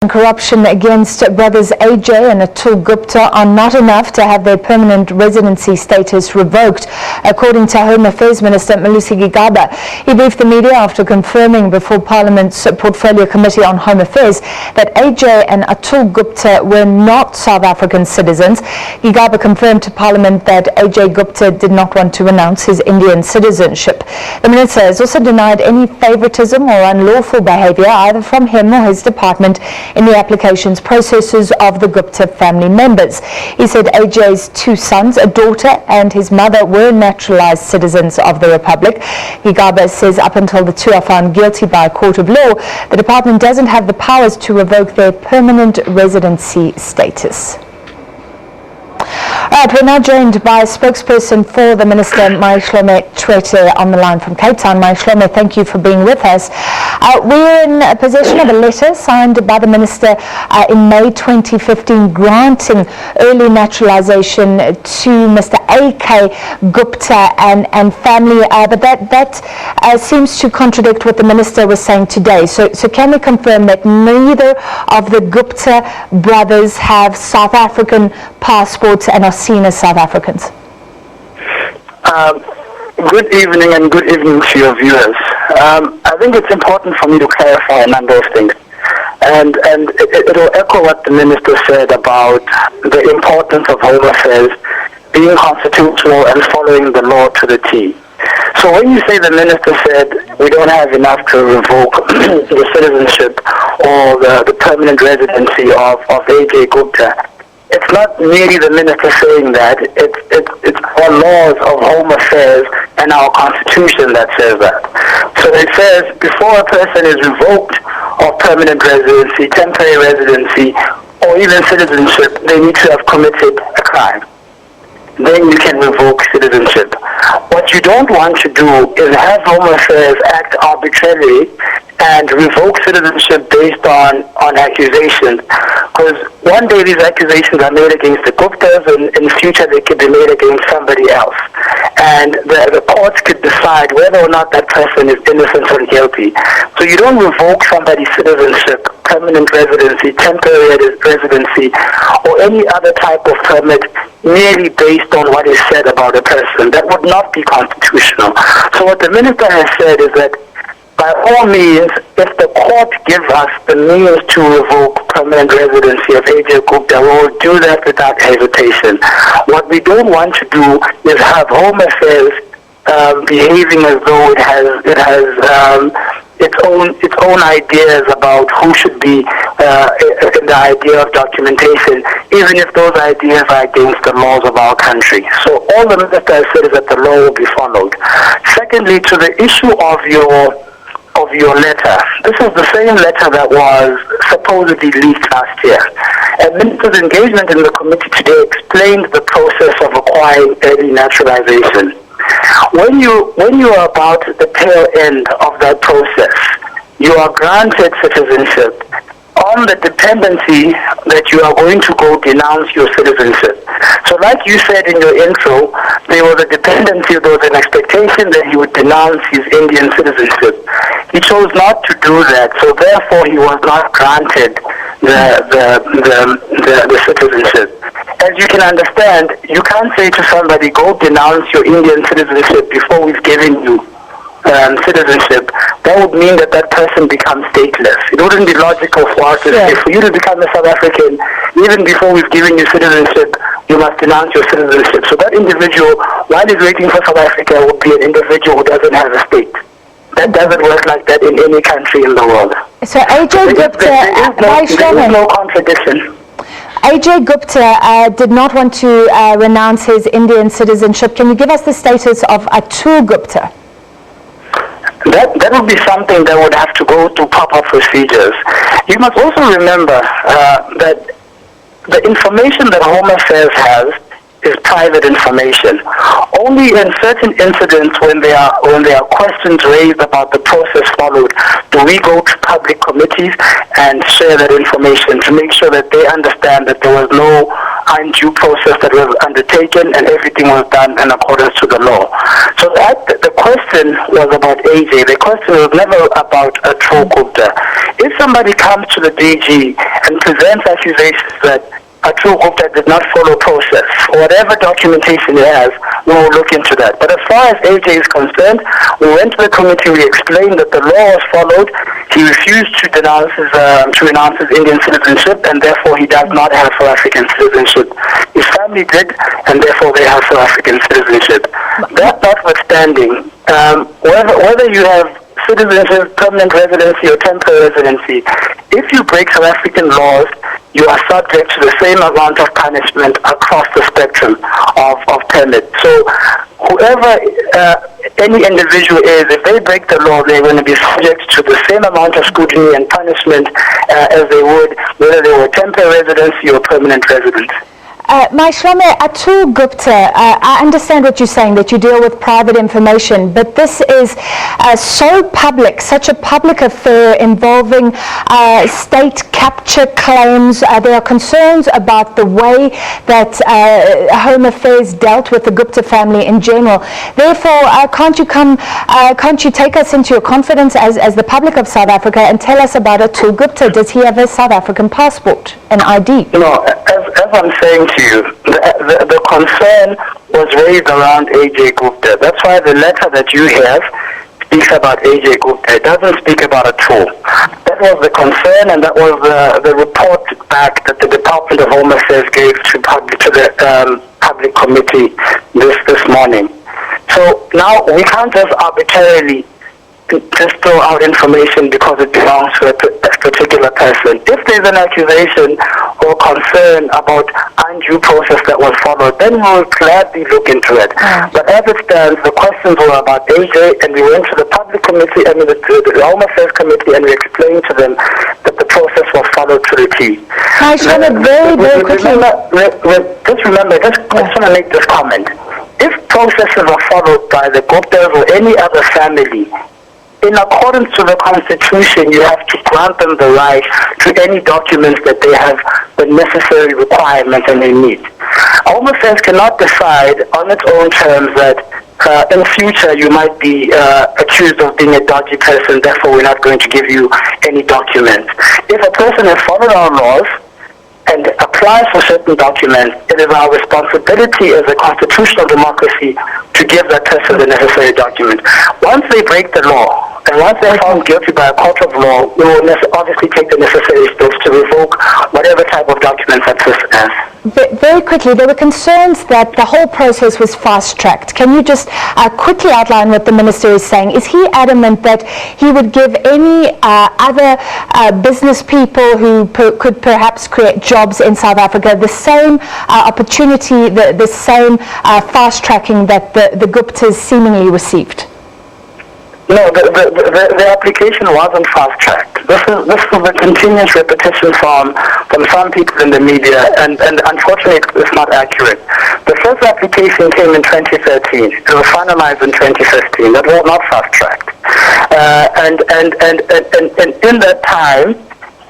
Corruption against brothers Ajay and Atul Gupta are not enough to have their permanent residency status revoked, according to Home Affairs Minister Malusi Gigaba. He briefed the media after confirming before Parliament's Portfolio Committee on Home Affairs that Ajay and Atul Gupta were not South African citizens. Gigaba confirmed to Parliament that Ajay Gupta did not want to renounce his Indian citizenship. The minister has also denied any favoritism or unlawful behavior either from him or his department in the applications processes of the Gupta family members. He said Ajay's two sons, a daughter and his mother were naturalized citizens of the Republic. Gigaba says up until the two are found guilty by a court of law, the department doesn't have the powers to revoke their permanent residency status. All right, we're now joined by a spokesperson for the Minister, Mayihlome Tshwete, on the line from Cape Town. Mayihlome, thank you for being with us. We're in possession of a letter signed by the Minister in May 2015 granting early naturalization to Mr. A.K. Gupta and family, but that seems to contradict what the Minister was saying today. So can we confirm that neither of the Gupta brothers have South African passports and are seen as South Africans? Good evening and good evening to your viewers. I think it's important for me to clarify a number of things. And it will echo what the Minister said about the importance of Home Affairs being constitutional and following the law to the T. So when you say the Minister said we don't have enough to revoke the citizenship or the permanent residency of Ajay Gupta, it's not merely the Minister saying that, it's our laws of Home Affairs and our Constitution that says that. So it says before a person is revoked of permanent residency, temporary residency, or even citizenship, they need to have committed a crime. Then you can revoke citizenship. What you don't want to do is have Home Affairs act arbitrarily and revoke citizenship based on accusations. Because one day these accusations are made against the Guptas, and in the future they could be made against somebody else. And the courts could decide whether or not that person is innocent or guilty. So you don't revoke somebody's citizenship, permanent residency, temporary residency, or any other type of permit merely based on what is said about a person. That would not be constitutional. So what the Minister has said is that by all means, if the court gives us the means to revoke permanent residency of Ajay Gupta, we will do that without hesitation. What we don't want to do is have Home Affairs behaving as though it has its own ideas about who should be in the idea of documentation, even if those ideas are against the laws of our country. So all the Minister has said is that the law will be followed. Secondly, to the issue of your letter. This is the same letter that was supposedly leaked last year. And Minister's engagement in the committee today explained the process of acquiring early naturalization. When you are about the tail end of that process, you are granted citizenship on the dependency that you are going to go denounce your citizenship. So like you said in your intro, there was a dependency, there was an expectation that he would denounce his Indian citizenship. He chose not to do that, so therefore he was not granted the citizenship. As you can understand, you can't say to somebody, go denounce your Indian citizenship before we've given you citizenship. That would mean that person becomes stateless. It wouldn't be logical for us to say, for you to become a South African, even before we've given you citizenship, you must denounce your citizenship. So that individual, while he's waiting for South Africa, would be an individual who doesn't have a state. That doesn't work like that in any country in the world. So Ajay Gupta, there is no contradiction. Ajay Gupta did not want to renounce his Indian citizenship. Can you give us the status of Atul Gupta? That would be something that would have to go through proper procedures. You must also remember that the information that Home Affairs has is private information. Only in certain incidents when there are questions raised about the process followed do we go to public committees and share that information to make sure that they understand that there was no undue process that was undertaken and everything was done in accordance to the law. So that the question was about Ajay. The question was never about Atul Gupta. If somebody comes to the DG and presents accusations that Atul Gupta did not follow process. Whatever documentation he has, we will look into that. But as far as AJ is concerned, we went to the committee, we explained that the law was followed. He refused to renounce his Indian citizenship, and therefore he does not have South African citizenship. His family did, and therefore they have South African citizenship. That notwithstanding, whether you have citizenship, permanent residency, or temporary residency, if you break South African laws, you are subject to the same amount of punishment across the spectrum of permit. So whoever any individual is, if they break the law, they're going to be subject to the same amount of scrutiny and punishment as they would whether they were temporary residency or permanent residents. Mayihlome, Atul Gupta, I understand what you're saying, that you deal with private information, but this is so public, such a public affair involving state capture claims. There are concerns about the way that Home Affairs dealt with the Gupta family in general. Therefore, can't you take us into your confidence as the public of South Africa and tell us about Atul Gupta? Does he have a South African passport, an ID? No, as I'm saying to you, the concern was raised around Ajay Gupta. That's why the letter that you have speaks about Ajay Gupta. It doesn't speak about Atul. That was the concern, and that was the report back that the Department of Home Affairs gave to the public committee this morning. So now we can't just arbitrarily just throw out information because it belongs to a particular person. If there's an accusation or concern about undue process that was followed, then we'll gladly look into it. But as it stands, the questions were about AJ, and we went to the public committee, the Home Affairs committee, and we explained to them that the process was followed to the T. I just want to very quickly. Just remember, I just want to make this comment. If processes are followed by the Guptas or any other family, in accordance to the Constitution, you have to grant them the right to any documents that they have the necessary requirements and they need. Home Affairs cannot decide on its own terms that in future you might be accused of being a dodgy person, therefore we're not going to give you any documents. If a person has followed our laws and applies for certain documents, it is our responsibility as a constitutional democracy to give that person the necessary document. Once they break the law, and once they're found guilty by a court of law, we will obviously take the necessary steps to revoke whatever type of documents that person has. Very quickly, there were concerns that the whole process was fast-tracked. Can you just quickly outline what the minister is saying? Is he adamant that he would give any other business people who could perhaps create jobs in South Africa the same opportunity, the same fast-tracking that the Guptas seemingly received? No, the application wasn't fast-tracked. This is a continuous repetition from some people in the media, and unfortunately it's not accurate. The first application came in 2013. It was finalized in 2015. That was not fast-tracked. And in that time,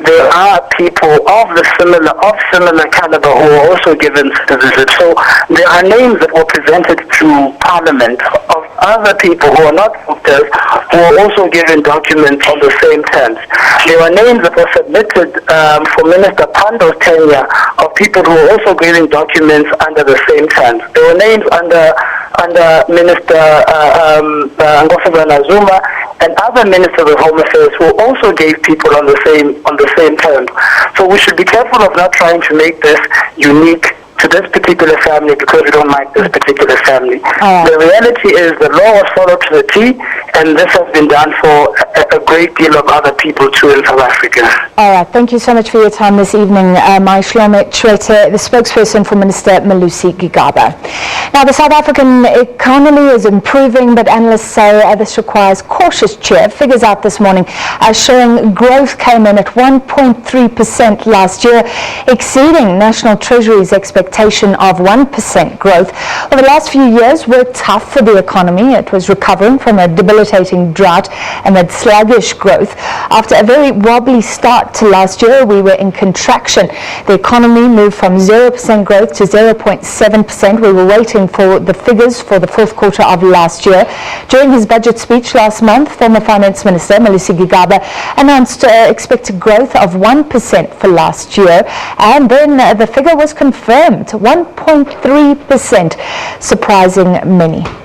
there are people of similar caliber who were also given citizenship. So there are names that were presented to Parliament of other people who are not Guptas who were also given documents on the same terms. There were names that were submitted for Minister Pando's tenure of people who were also given documents under the same terms. There were names under Minister Ngofazana Zuma and other ministers of Home Affairs who also gave people on the same terms. So we should be careful of not trying to make this unique to this particular family because we don't like this particular family. The reality is the law was followed to the T, and this has been done for a great deal of other people too in South Africa. All right, thank you so much for your time this evening, Mayihlome Tshwete, the spokesperson for Minister Malusi Gigaba. Now, the South African economy is improving, but analysts say this requires cautious cheer. Figures out this morning showing growth came in at 1.3% last year, exceeding National Treasury's expectations. expectation of 1% growth. Well, the last few years were tough for the economy. It was recovering from a debilitating drought amid sluggish growth. After a very wobbly start to last year, we were in contraction. The economy moved from 0% growth to 0.7%. We were waiting for the figures for the fourth quarter of last year. During his budget speech last month, former Finance Minister Malusi Gigaba announced expected growth of 1% for last year, and then the figure was confirmed, 1.3%, surprising many.